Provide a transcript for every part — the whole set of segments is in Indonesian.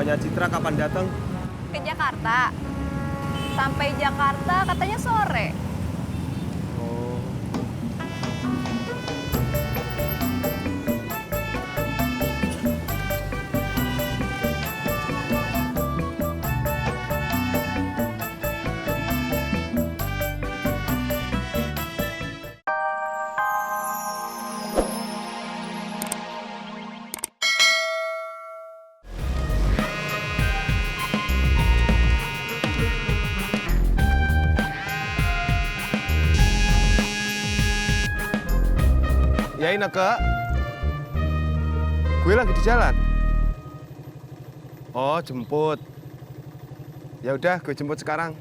tuanya Citra kapan datang? Ke Jakarta. Sampai Jakarta katanya sore. Oh. Ya Ineke, gue lagi di jalan. Oh jemput. Ya udah, gue jemput sekarang.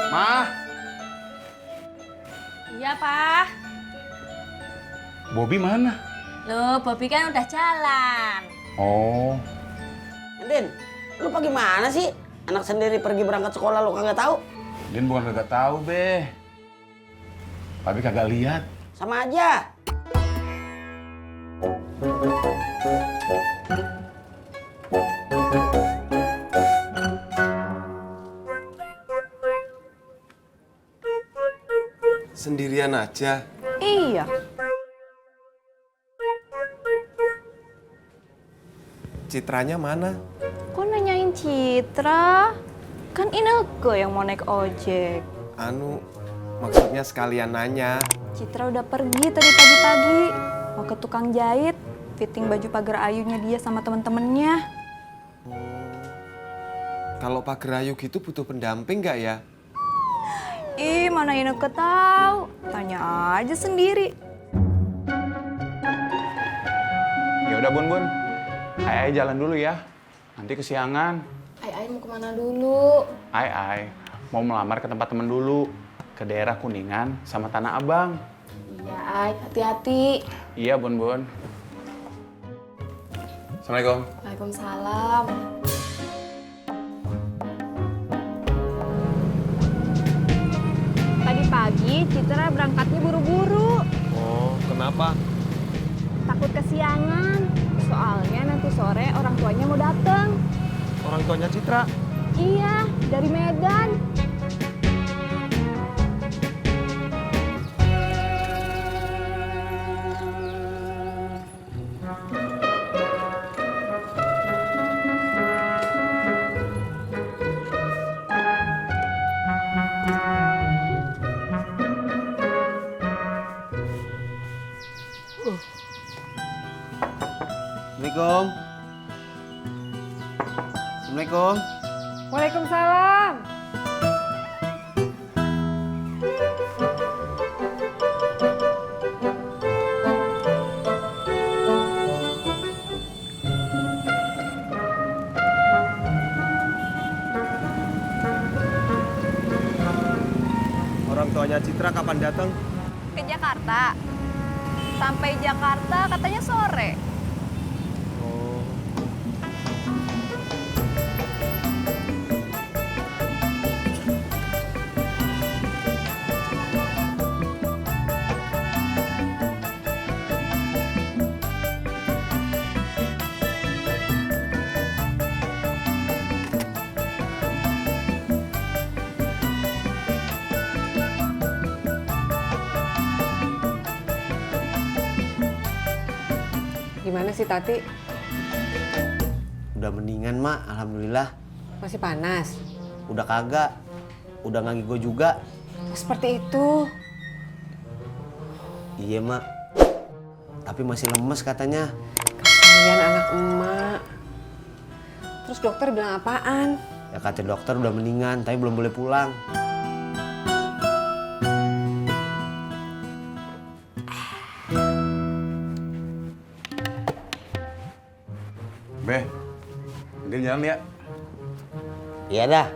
Ma, Iya, Pak. Bobby mana? Loh, Bobby kan udah jalan. Oh, Din, lu pergi mana sih? Anak sendiri pergi berangkat sekolah lu kagak tahu? Din bukan kagak tahu, Be. Tapi kagak lihat. Sama aja. Sendirian aja. Iya. Citranya mana? Kok nanyain Citra? Kan Ineke yang mau naik ojek. Maksudnya sekalian nanya. Citra udah pergi tadi pagi-pagi. Mau ke tukang jahit, fitting baju pagar ayunya dia sama temen-temennya. Kalau pagar ayu gitu butuh pendamping nggak ya? Ih, mana Ineke tahu? Tanya aja sendiri. Ya udah, Bun. Ai jalan dulu ya. Nanti kesiangan. Ai mau kemana dulu? Ai mau melamar ke tempat temen dulu. Ke daerah Kuningan sama Tanah Abang. Iya, Ai, hati-hati. Iya, Bun. Assalamualaikum. Waalaikumsalam. Tadi pagi Citra berangkatnya buru-buru. Oh, kenapa? Takut kesiangan. Soalnya nanti sore orang tuanya mau datang. Orang tuanya Citra. Iya, dari Medan. Assalamualaikum. Assalamualaikum. Waalaikumsalam. Orang tuanya Citra kapan datang? Ke Jakarta. Sampai Jakarta katanya sore. Oh. Gimana sih Tati? Udah mendingan, Mak. Alhamdulillah. Masih panas? Udah kagak. Udah nggak gigo juga. Seperti itu. Iya, Mak. Tapi masih lemes katanya. Kasihan anak emak. Terus dokter bilang apaan? Ya kata dokter udah mendingan, tapi belum boleh pulang. Be, Din jalan ya. Iya dah,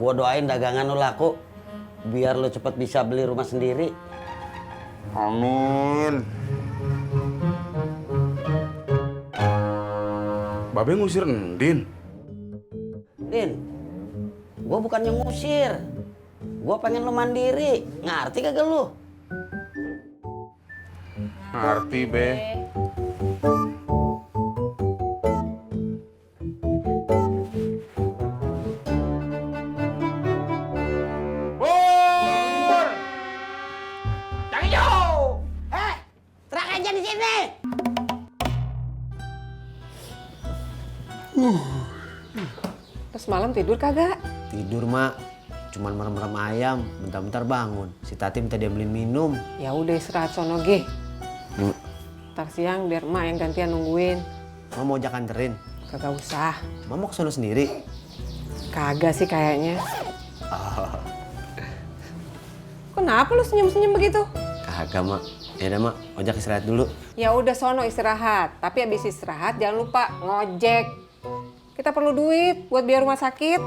gua doain dagangan lu laku. Biar lu cepet bisa beli rumah sendiri. Amin. Babe ngusir Ndin. Din, gue bukannya ngusir. Gue pengen lu mandiri. Ngerti kagak lu? Ngerti, Be. Pur! Yang hijau! Terang aja di sini. Terus malam tidur kagak? Tidur, Mak. Cuman merem-merem ayam, bentar-bentar bangun. Si Tati minta dia beliin minum. Ya udah istirahat sono ge. Ntar siang biar emak yang gantian nungguin. Mak mau ajak anterin. Kagak usah. Mak mau kesana sendiri. Kagak sih kayaknya. Kenapa lu senyum-senyum begitu? Kagak, Mak. Ya udah, Mak. Ojak istirahat dulu. Ya udah sono istirahat. Tapi habis istirahat jangan lupa ngojek. Kita perlu duit buat biaya rumah sakit.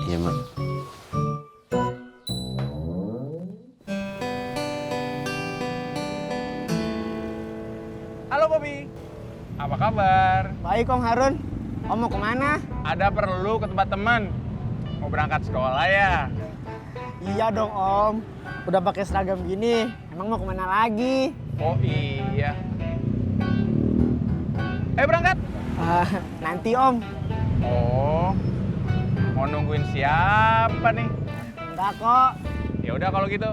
Iya, Mak. Halo, Bobby. Apa kabar? Baik Om Harun, Om mau kemana? Ada perlu ke tempat teman. Mau berangkat sekolah ya? Iya dong Om, udah pakai seragam gini, emang mau kemana lagi? Oh iya. Berangkat? Nanti Om. Oh, mau nungguin siapa nih? Enggak kok. Ya udah kalau gitu,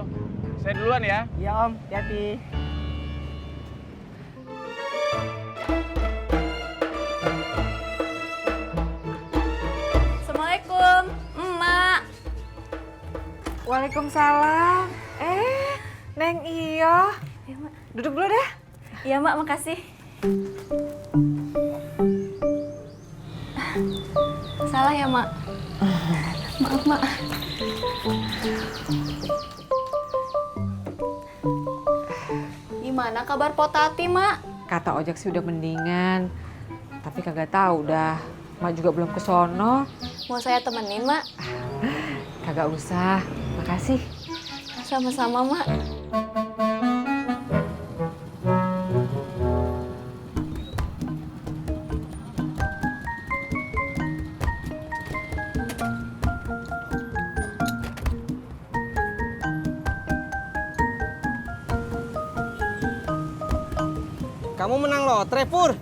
saya duluan ya. Iya Om, hati-hati. Assalamualaikum, Emak. Waalaikumsalam. Neng Iyo. Ya, Mak. Duduk dulu dah. Iya, Mak, makasih. Salah ya, Mak? Maaf, Mak. Gimana kabar Potati, Mak? Kata ojek sih udah mendingan. Tapi kagak tahu dah. Mak juga belum ke sono. Mau saya temenin, Mak? Kagak usah. Makasih. Sama-sama, Mak. Kamu menang lotre, Pur.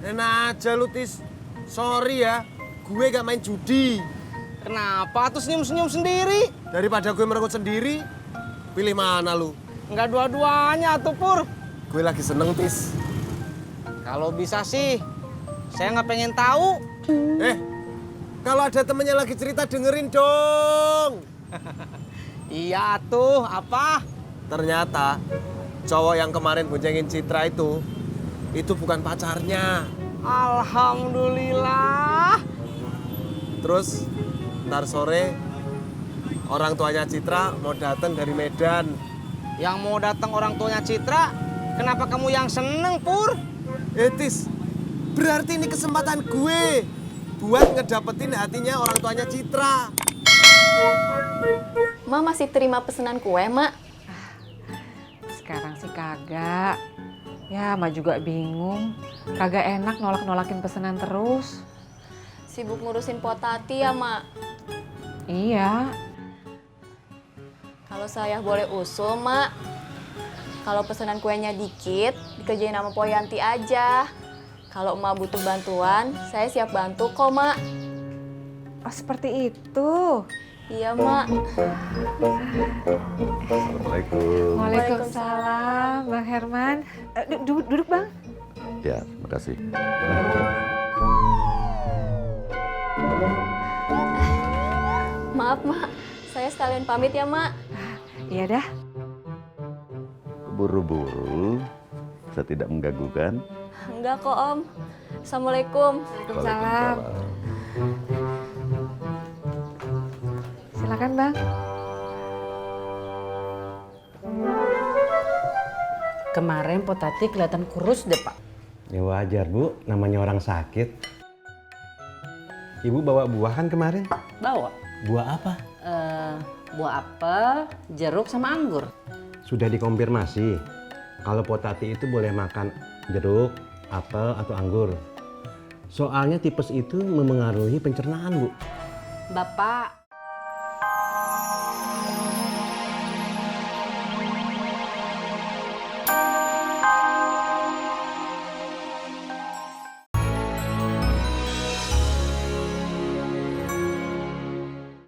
Enak aja lu, Tis. Sorry ya, gue gak main judi. Kenapa tuh senyum-senyum sendiri? Daripada gue merenggut sendiri, pilih mana lu? Enggak dua-duanya tuh, Pur. Gue lagi seneng, Tis. Kalau bisa sih, saya nggak pengen tahu. Kalau ada temennya lagi cerita dengerin dong. Iya tuh, apa? Ternyata cowok yang kemarin boncengin Citra itu bukan pacarnya. Alhamdulillah. Terus ntar sore orang tuanya Citra mau datang dari Medan. Yang mau datang orang tuanya Citra, kenapa kamu yang seneng, Pur? Tis, berarti ini kesempatan gue buat ngedapetin hatinya orang tuanya Citra. Mak masih terima pesanan kue, Mak? Sekarang sih kagak. Ya, Mak juga bingung. Kagak enak nolak-nolakin pesanan terus. Sibuk ngurusin Potati ya, Mak? Iya. Kalau saya boleh usul, Mak, kalau pesanan kuenya dikit, dikerjain sama Poyanti aja. Kalau Emak butuh bantuan, saya siap bantu kok, Mak. Oh, seperti itu. Iya, Mak. Assalamualaikum. Waalaikumsalam, Bang Herman. Duduk, Bang. Ya, terima kasih. Maaf, Mak. Saya sekalian pamit ya, Mak. Iya dah. Buru-buru, saya tidak mengganggu kan? Enggak kok, Om. Assalamualaikum. Waalaikumsalam. Silakan, Bang. Kemarin Potati kelihatan kurus deh, Pak. Ya wajar, Bu. Namanya orang sakit. Ibu bawa buah kan kemarin? Bawa. Buah apa? Buah apel, jeruk, sama anggur. Sudah dikonfirmasi. Kalau Potati itu boleh makan jeruk, apel, atau anggur. Soalnya tipes itu memengaruhi pencernaan, Bu. Bapak